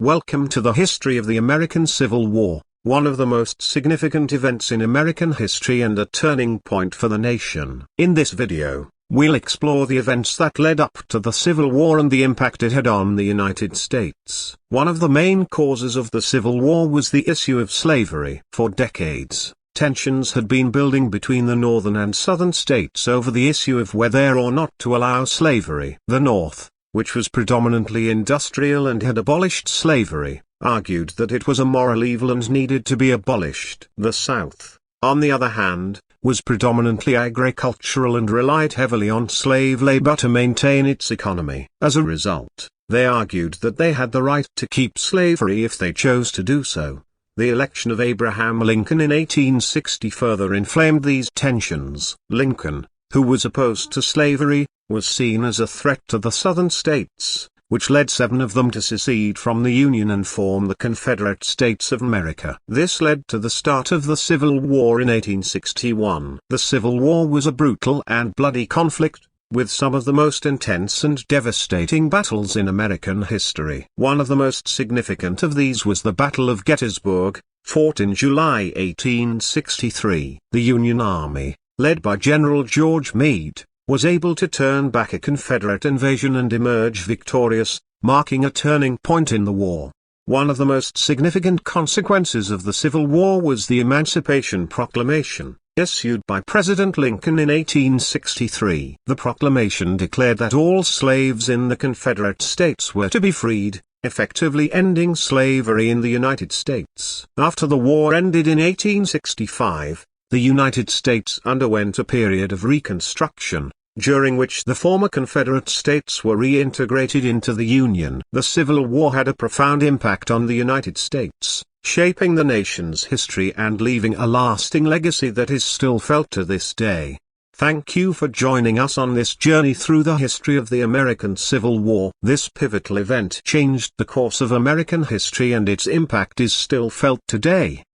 Welcome to the history of the American Civil War, one of the most significant events in American history and a turning point for the nation. In this video, we'll explore the events that led up to the Civil War and the impact it had on the United States. One of the main causes of the Civil War was the issue of slavery. For decades, tensions had been building between the northern and southern states over the issue of whether or not to allow slavery. The North, which was predominantly industrial and had abolished slavery, argued that it was a moral evil and needed to be abolished. The South, on the other hand, was predominantly agricultural and relied heavily on slave labor to maintain its economy. As a result, they argued that they had the right to keep slavery if they chose to do so. The election of Abraham Lincoln in 1860 further inflamed these tensions. Lincoln, who was opposed to slavery, was seen as a threat to the southern states, which led 7 of them to secede from the Union and form the Confederate States of America. This led to the start of the Civil War in 1861. The Civil War was a brutal and bloody conflict, with some of the most intense and devastating battles in American history. One of the most significant of these was the Battle of Gettysburg, fought in July 1863. The Union Army, led by General George Meade, was able to turn back a Confederate invasion and emerge victorious, marking a turning point in the war. One of the most significant consequences of the Civil War was the Emancipation Proclamation, issued by President Lincoln in 1863. The proclamation declared that all slaves in the Confederate States were to be freed, effectively ending slavery in the United States. After the war ended in 1865, the United States underwent a period of reconstruction, during which the former Confederate States were reintegrated into the Union. The Civil War had a profound impact on the United States, shaping the nation's history and leaving a lasting legacy that is still felt to this day. Thank you for joining us on this journey through the history of the American Civil War. This pivotal event changed the course of American history and its impact is still felt today.